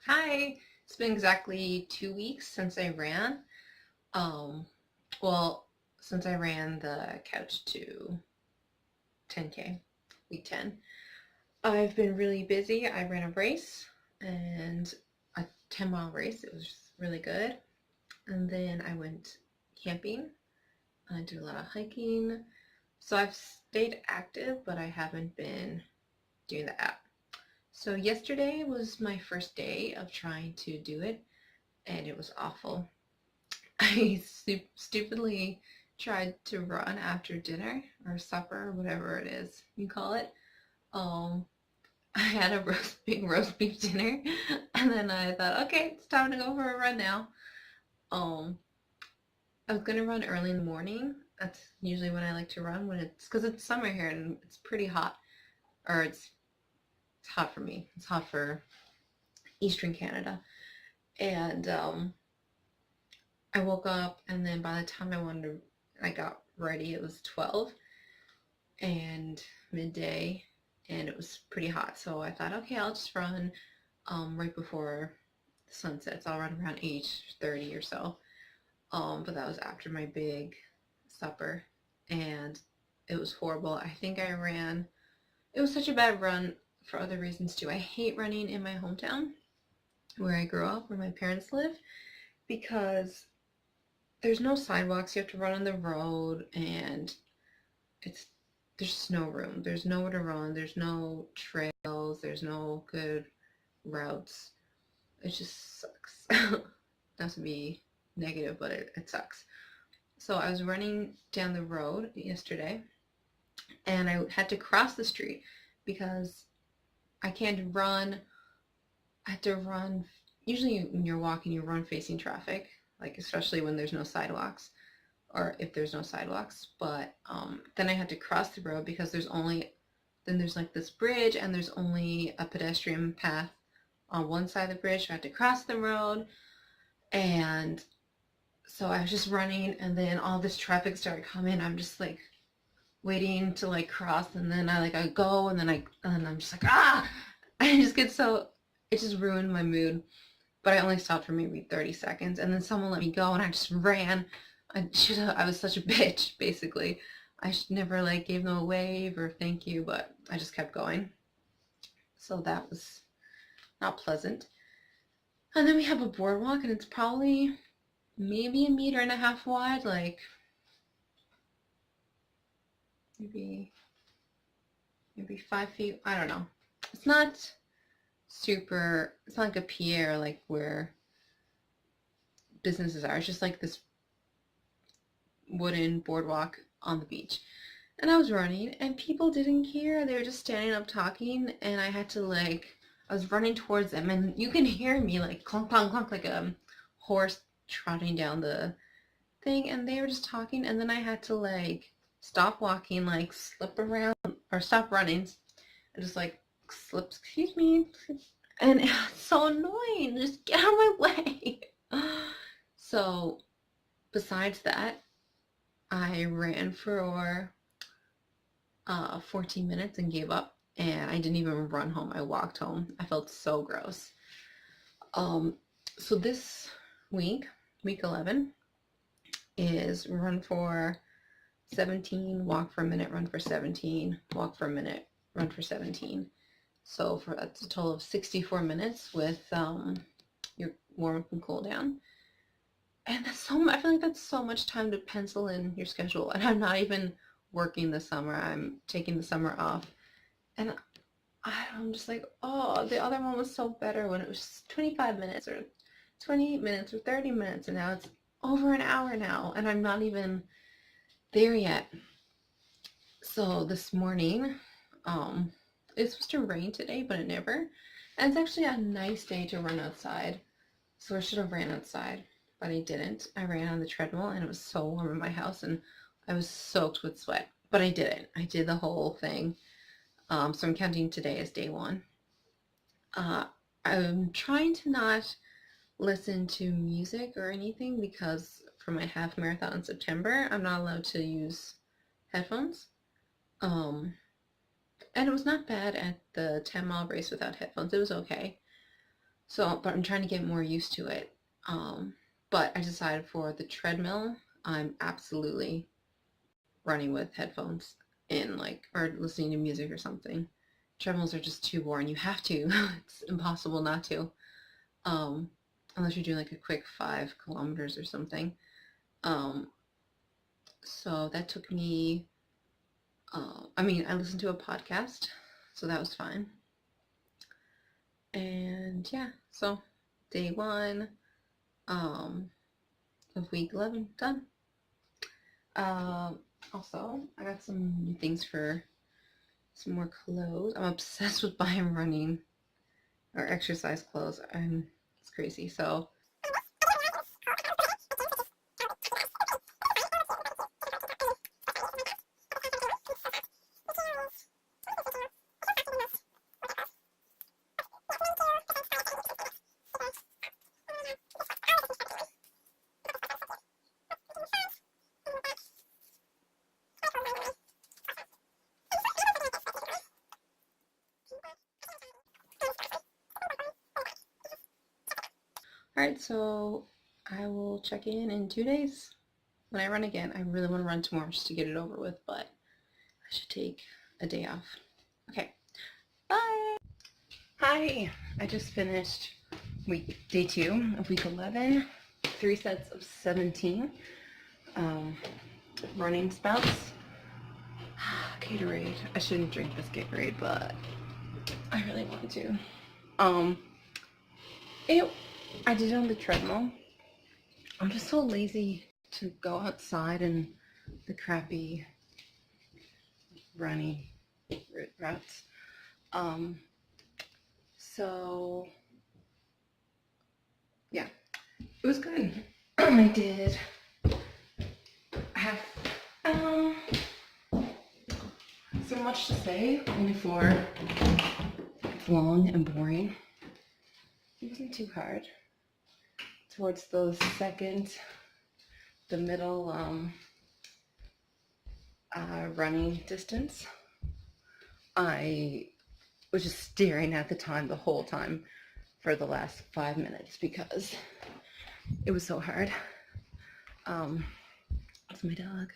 Hi, it's been exactly 2 weeks since I ran. Um, well, since I ran the couch to 10K, week 10. I've been really busy. I ran a race and a 10-mile race. It was really good. And then I went camping. I did a lot of hiking. So I've stayed active, but I haven't been doing the app. So yesterday was my first day of trying to do it, and it was awful. I stupidly tried to run after dinner or supper or whatever it is you call it. Um, I had a big roast beef dinner, and then I thought, okay, it's time to go for a run now. Um, I was gonna run early in the morning. That's usually when I like to run when it's because it's summer here and it's pretty hot, or it's hot for me. It's hot for Eastern Canada, and I woke up, and then by the time I got ready, it was 12 and midday, and it was pretty hot. So I thought, okay, I'll just run right before the sun sets. I'll run around 8:30 or so. But that was after my big supper, and it was horrible. I think I ran. It was such a bad run for other reasons too. I hate running in my hometown where I grew up, where my parents live, because there's no sidewalks. You have to run on the road, and it's there's just no room. There's nowhere to run. There's no trails. There's no good routes. It just sucks. Not to be negative, but it sucks. So I was running down the road yesterday, and I had to cross the street because I can't run. I had to run. Usually, when you're walking, you run facing traffic, like especially when there's no sidewalks or if there's no sidewalks. But then I had to cross the road because there's like this bridge and there's only a pedestrian path on one side of the bridge. So I had to cross the road, and so I was just running, and then all this traffic started coming. I'm just like waiting to like cross, and then I go, and I'm just like ah, I just get so it just ruined my mood. But I only stopped for maybe 30 seconds, and then someone let me go, and I just ran. I was such a bitch, basically. I should never like gave them a wave or thank you, but I just kept going. So that was not pleasant. And then we have a boardwalk, and it's probably maybe a meter and a half wide, like maybe 5 feet. I don't know. It's not super. It's not like a pier like where businesses are. It's just like this wooden boardwalk on the beach. And I was running, and people didn't care. They were just standing up talking, and I had to like, I was running towards them, and you can hear me like clunk, clunk, clunk, like a horse trotting down the thing, and they were just talking, and then I had to like stop walking, like slip around, or stop running, and just like slip, excuse me, and it's so annoying. Just get out of my way. So, besides that, I ran for 14 minutes and gave up. And I didn't even run home. I walked home. I felt so gross. Um, so this week, week 11, is run for 17, walk for a minute, run for 17, walk for a minute, run for 17. So for that's a total of 64 minutes with your warm up and cool down. And that's so I feel like that's so much time to pencil in your schedule. And I'm not even working this summer. I'm taking the summer off. And I'm just like, oh, the other one was so better when it was 25 minutes or 28 minutes or 30 minutes, and now it's over an hour now, and I'm not even there yet. So this morning, it's supposed to rain today, but it never. And it's actually a nice day to run outside. So I should have ran outside, but I didn't. I ran on the treadmill, and it was so warm in my house, and I was soaked with sweat. But I did it. I did the whole thing. So I'm counting today as day one. Uh, I'm trying to not listen to music or anything because for my half marathon in September, I'm not allowed to use headphones. Um, and it was not bad at the 10-mile race without headphones. It was okay. So, but I'm trying to get more used to it. But I decided for the treadmill, I'm absolutely running with headphones in, like, or listening to music or something. Treadmills are just too boring. You have to. It's impossible not to. Um, Unless you're doing like a quick 5 kilometers or something. Um, so that took me, I mean, I listened to a podcast, so that was fine. And yeah, so day 1 of week 11 done. Also, I got some new things for some more clothes. I'm obsessed with buying running or exercise clothes. It's crazy. So all right, so I will check in 2 days when I run again. I really want to run tomorrow just to get it over with, but I should take a day off. Okay, bye. Hi, I just finished day 2 of week 11, 3 sets of 17 running spouts. Gatorade. I shouldn't drink this Gatorade, but I really want to. I did it on the treadmill. I'm just so lazy to go outside in the crappy running routes. So yeah, it was good. I have so much to say, only for it's long and boring. It wasn't too hard. Towards the middle running distance, I was just staring at the time the whole time for the last 5 minutes because it was so hard. That's my dog,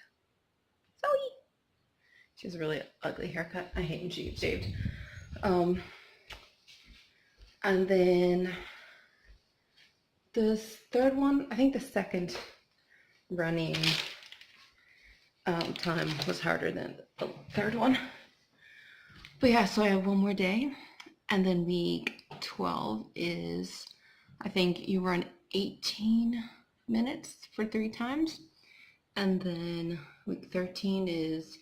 Zoe. She has a really ugly haircut. I hate when she gets shaved. And then this third one, I think the second running time was harder than the third one. But yeah, so I have one more day. And then week 12 is, I think you run 18 minutes for 3 times. And then week 13 is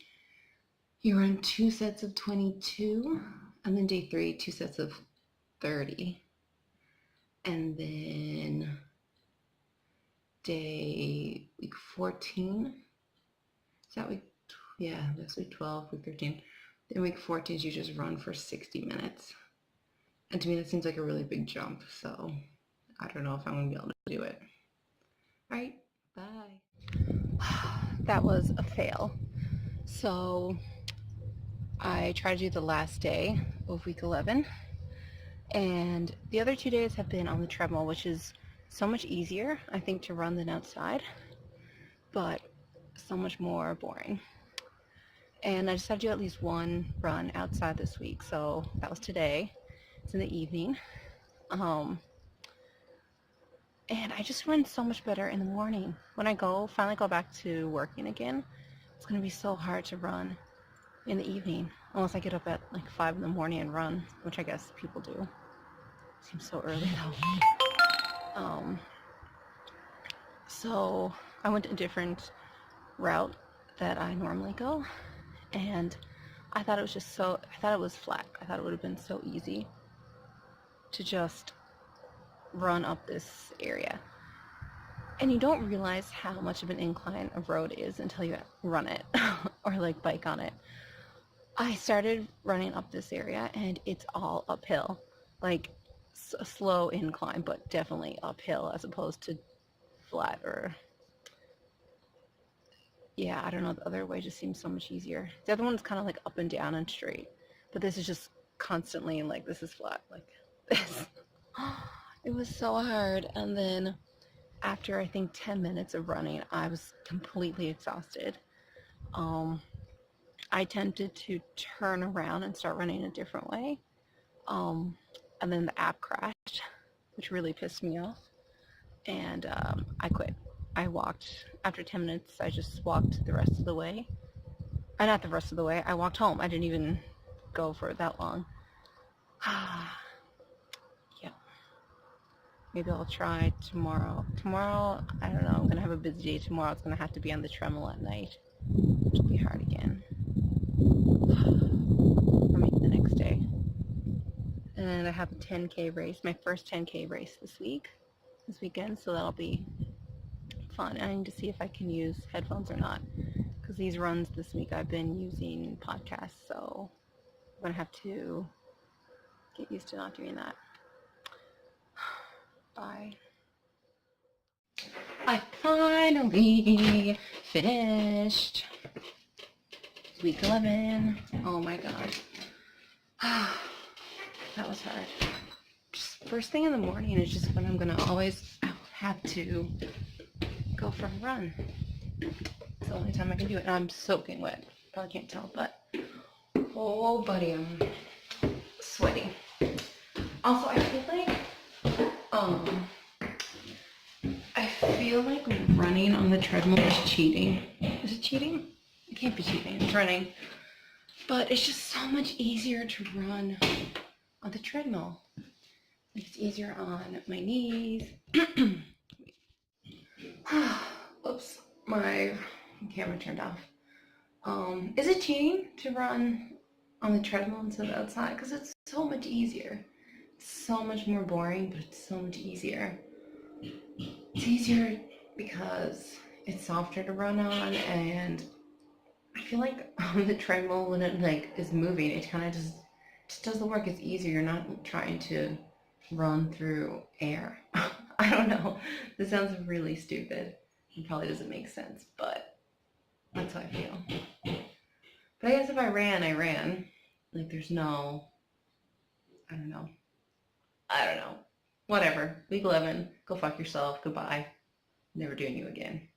you run 2 sets of 22. And then day 3, 2 sets of 30. And then week 14. Is that week? Yeah, that's week 12, week 13. Then week 14 is you just run for 60 minutes. And to me, that seems like a really big jump. So I don't know if I'm going to be able to do it. All right, bye. That was a fail. So I tried to do the last day of week 11. And the other 2 days have been on the treadmill, which is so much easier, I think, to run than outside, but so much more boring. And I decided to do at least one run outside this week, so that was today. It's in the evening. And I just run so much better in the morning. When I finally go back to working again, it's going to be so hard to run in the evening, unless I get up at like 5 in the morning and run, which I guess people do. Seems so early though. So I went a different route that I normally go, and I thought it was flat. I thought it would have been so easy to just run up this area. And you don't realize how much of an incline a road is until you run it or like bike on it. I started running up this area and it's all uphill, like a slow incline, but definitely uphill as opposed to flat or, yeah, I don't know, the other way just seems so much easier. The other one's kind of like up and down and straight, but this is just constantly like, this is flat, like this. It was so hard. And then after I think 10 minutes of running, I was completely exhausted. Um, I attempted to turn around and start running a different way. Um, and then the app crashed, which really pissed me off. And I quit. I walked, after 10 minutes, I just walked the rest of the way. Not the rest of the way, I walked home. I didn't even go for that long. Yeah, maybe I'll try tomorrow. Tomorrow, I don't know, I'm going to have a busy day tomorrow. It's going to have to be on the treadmill at night, which will be hard again. Or maybe the next day. And I have a 10K race, my first 10K race this weekend, so that'll be fun. I need to see if I can use headphones or not, because these runs this week I've been using podcasts, so I'm going to have to get used to not doing that. Bye. I finally finished week 11. Oh my god. That was hard. Just first thing in the morning is just when I'm gonna always have to go for a run. It's the only time I can do it. And I'm soaking wet. Probably can't tell, but oh buddy, I'm sweaty. Also, I feel like running on the treadmill is cheating. Is it cheating? It can't be cheating. It's running. But it's just so much easier to run on the treadmill. It's easier on my knees. Oops, my camera turned off. Is it cheating to run on the treadmill instead of outside? Because it's so much easier. It's so much more boring, but it's so much easier. It's easier because it's softer to run on, and I feel like on the treadmill when it is moving, it kind of just does the work. It's easier. You're not trying to run through air. I don't know. This sounds really stupid. It probably doesn't make sense, but that's how I feel. But I guess if I ran, I ran. Like there's no, I don't know. Whatever. Week 11. Go fuck yourself. Goodbye. Never doing you again.